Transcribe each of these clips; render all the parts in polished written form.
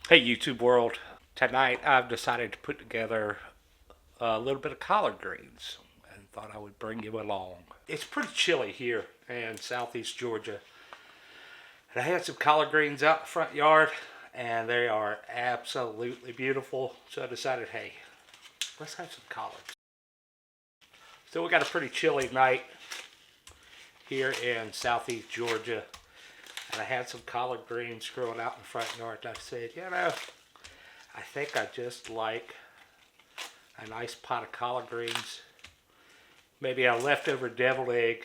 Hey YouTube world. Tonight I've decided to put together a little bit of collard greens and thought I would bring you along. It's pretty chilly here in southeast Georgia. And I had some collard greens out in the front yard and they are absolutely beautiful. So I decided, hey, let's have some collards. So we got a pretty chilly night here in southeast Georgia. And I had some collard greens growing out in the front yard. And I said, I think I just like a nice pot of collard greens, maybe a leftover deviled egg,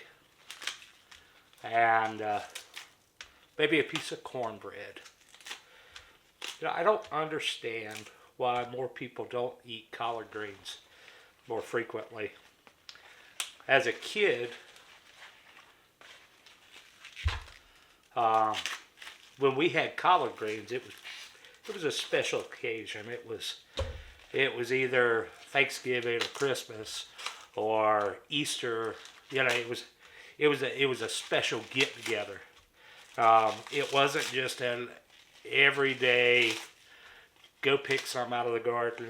and maybe a piece of cornbread. I don't understand why more people don't eat collard greens more frequently. As a kid, um, when we had collard greens, it was a special occasion. It was either Thanksgiving or Christmas or Easter. It was a special get together. It wasn't just an everyday go pick some out of the garden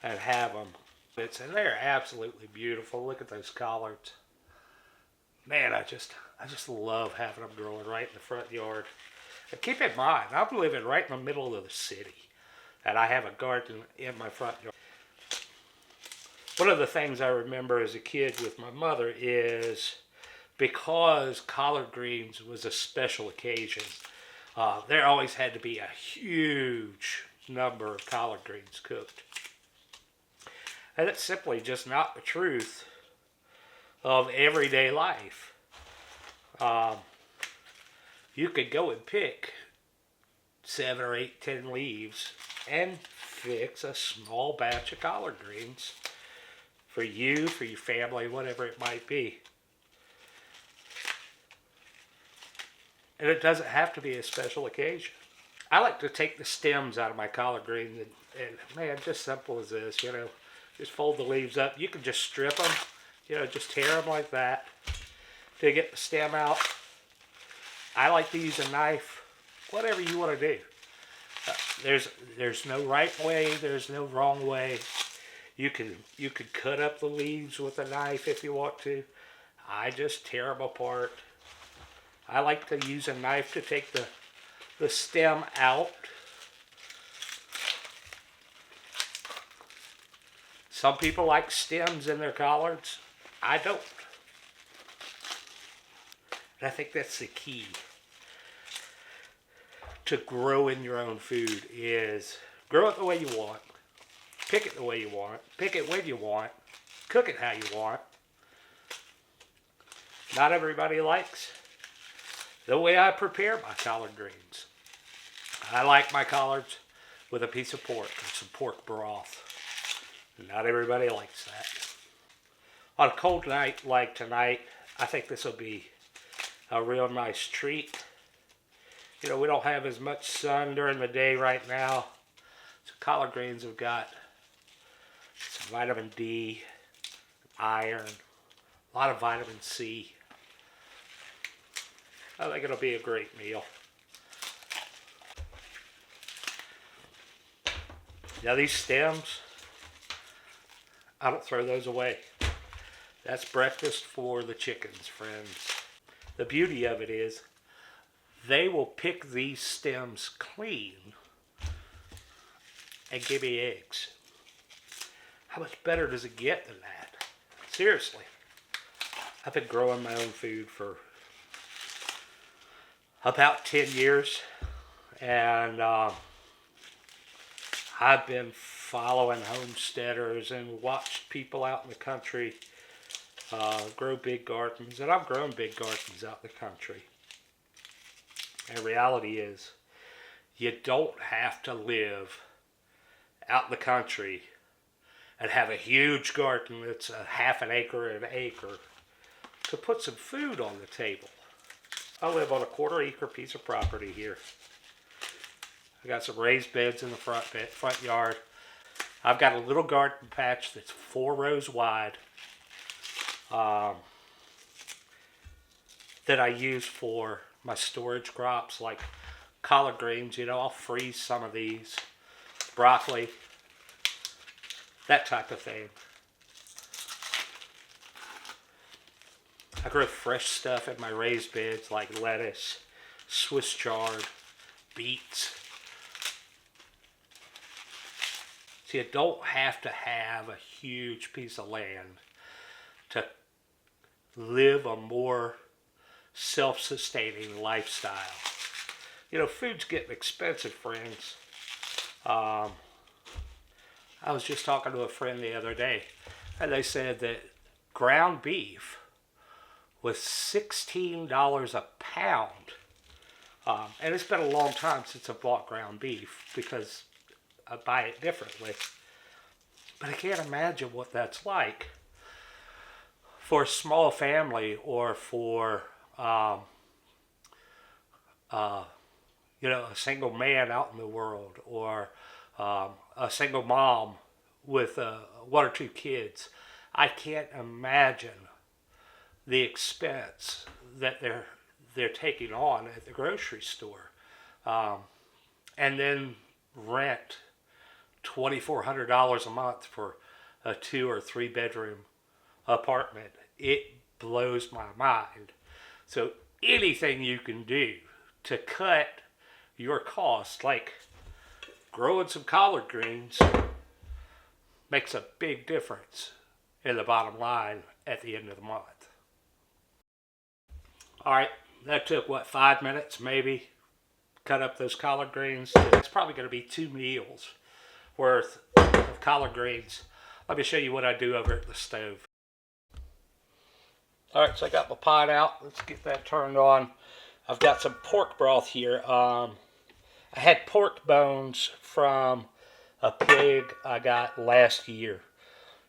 and have them. And they're absolutely beautiful. Look at those collards. Man, I just love having them growing right in the front yard. And keep in mind, I'm living right in the middle of the city, and I have a garden in my front yard. One of the things I remember as a kid with my mother is because collard greens was a special occasion, there always had to be a huge number of collard greens cooked. And it's simply just not the truth of everyday life. Um, you could go and pick 7 or 8, 10 leaves and fix a small batch of collard greens for you, for your family, whatever it might be. And it doesn't have to be a special occasion. I like to take the stems out of my collard greens and man, just simple as this, just fold the leaves up. You can just strip them, just tear them like that to get the stem out. I like to use a knife, whatever you want to do. There's no right way, there's no wrong way. You could cut up the leaves with a knife if you want to. I just tear them apart. I like to use a knife to take the stem out. Some people like stems in their collards. I don't. And I think that's the key to growing your own food is grow it the way you want, pick it the way you want, pick it when you want, cook it how you want. Not everybody likes the way I prepare my collard greens. I like my collards with a piece of pork and some pork broth. Not everybody likes that. On a cold night like tonight, I think this will be a real nice treat. We don't have as much sun during the day right now. So collard greens have got some vitamin D, iron, a lot of vitamin C. I think it'll be a great meal. Now these stems, I don't throw those away. That's breakfast for the chickens, friends. The beauty of it is they will pick these stems clean and give me eggs. How much better does it get than that? Seriously. I've been growing my own food for about 10 years, and I've been following homesteaders and watched people out in the country grow big gardens, and I've grown big gardens out in the country. And reality is, you don't have to live out in the country and have a huge garden that's a half an acre and an acre to put some food on the table. I live on a quarter-acre piece of property here. I got some raised beds in the front yard. I've got a little garden patch that's 4 rows wide that I use for my storage crops like collard greens, you know, I'll freeze some of these. Broccoli, that type of thing. I grow fresh stuff in my raised beds like lettuce, Swiss chard, beets. See, you don't have to have a huge piece of land to live a more self-sustaining lifestyle. You know, food's getting expensive, friends. I was just talking to a friend the other day, and they said that ground beef was $16 a pound. And it's been a long time since I bought ground beef because I buy it differently. But I can't imagine what that's like for a small family or for you know, a single man out in the world, or a single mom with one or two kids. I can't imagine the expense that they're taking on at the grocery store, and then rent $2,400 a month for a 2 or 3 bedroom apartment. It blows my mind. So anything you can do to cut your costs, like growing some collard greens, makes a big difference in the bottom line at the end of the month. All right, that took, what, 5 minutes maybe? Cut up those collard greens. That's probably going to be 2 meals worth of collard greens. Let me show you what I do over at the stove. All right, so I got my pot out. Let's get that turned on. I've got some pork broth here. I had pork bones from a pig I got last year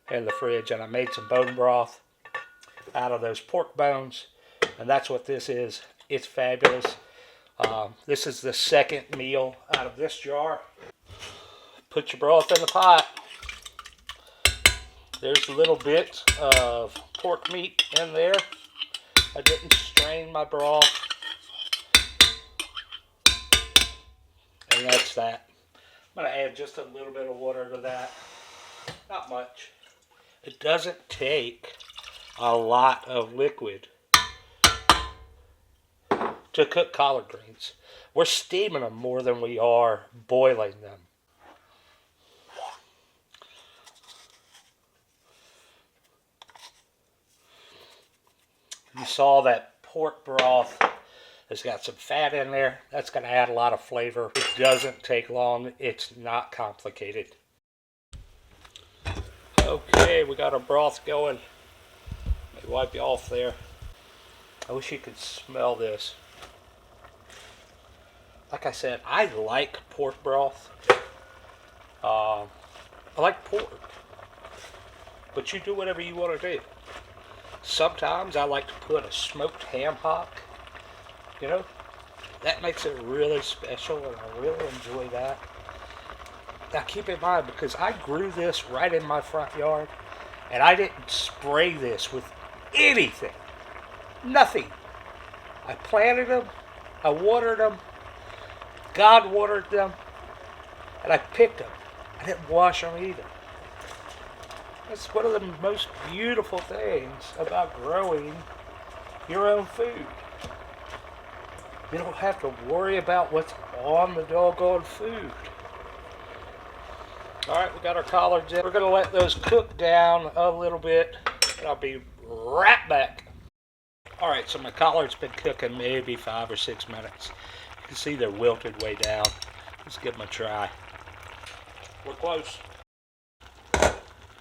in the fridge, and I made some bone broth out of those pork bones, and that's what this is. It's fabulous. This is the second meal out of this jar. Put your broth in the pot. There's a little bit of pork meat in there. I didn't strain my broth. And that's that. I'm going to add just a little bit of water to that. Not much. It doesn't take a lot of liquid to cook collard greens. We're steaming them more than we are boiling them. You saw that pork broth has got some fat in there. That's going to add a lot of flavor. It doesn't take long. It's not complicated. Okay, we got our broth going. Let me wipe you off there. I wish you could smell this. Like I said, I like pork broth. I like pork. But you do whatever you want to do. Sometimes I like to put a smoked ham hock. You know, that makes it really special, and I really enjoy that. Now keep in mind, because I grew this right in my front yard, and I didn't spray this with anything. Nothing. I planted them, I watered them, God watered them, and I picked them. I didn't wash them either. That's one of the most beautiful things about growing your own food. You don't have to worry about what's on the doggone food. Alright, we got our collards in. We're going to let those cook down a little bit, and I'll be right back. Alright, so my collards been cooking maybe 5 or 6 minutes. You can see they're wilted way down. Let's give them a try. We're close.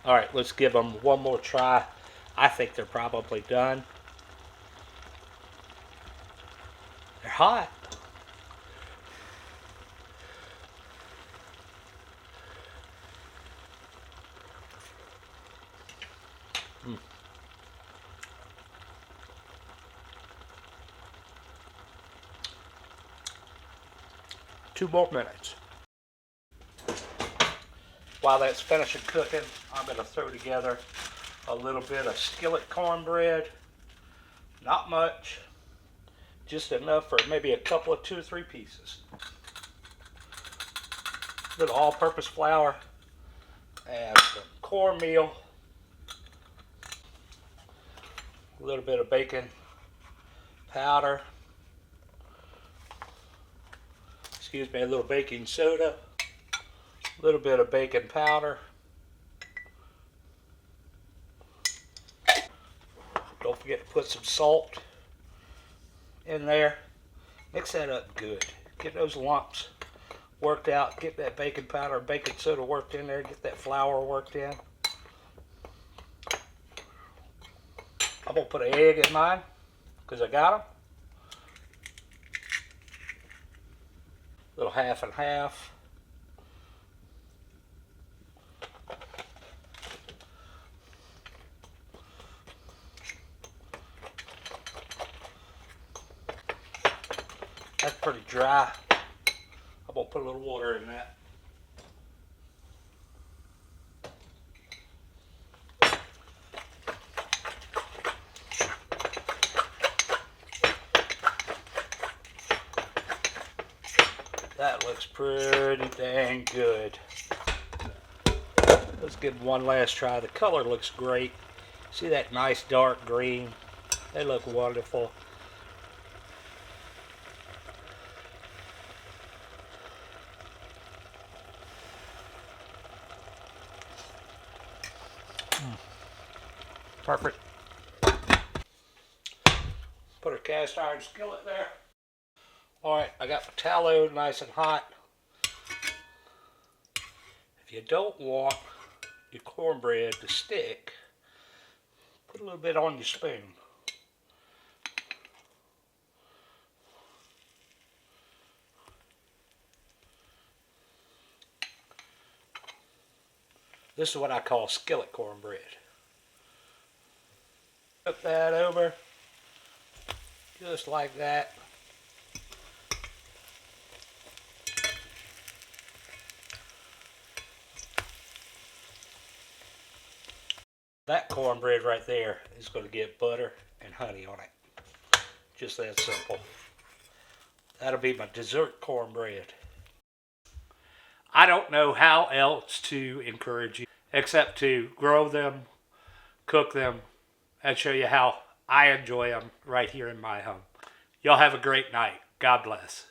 Alright, let's give them one more try. I think they're probably done. They're hot. Mm. 2 more minutes. While that's finishing cooking, I'm going to throw together a little bit of skillet cornbread. Not much. just enough for maybe a couple of 2 or 3 pieces. A little all-purpose flour and some cornmeal, a little bit of baking powder, excuse me, a little baking soda, a little bit of baking powder. Don't forget to put some salt in there. Mix that up good. Get those lumps worked out. Get that baking powder and baking soda worked in there. Get that flour worked in. I'm going to put an egg in mine because I got them. Little half and half. That's pretty dry. I'm going to put a little water in that. That looks pretty dang good. Let's give one last try. The color looks great. See that nice dark green? They look wonderful. Perfect. Put a cast iron skillet there. Alright, I got my tallow nice and hot. If you don't want your cornbread to stick, put a little bit on your spoon. This is what I call skillet cornbread. Flip that over, just like that. That cornbread right there is going to get butter and honey on it. Just that simple. That'll be my dessert cornbread. I don't know how else to encourage you except to grow them, cook them, and show you how I enjoy them right here in my home. Y'all have a great night. God bless.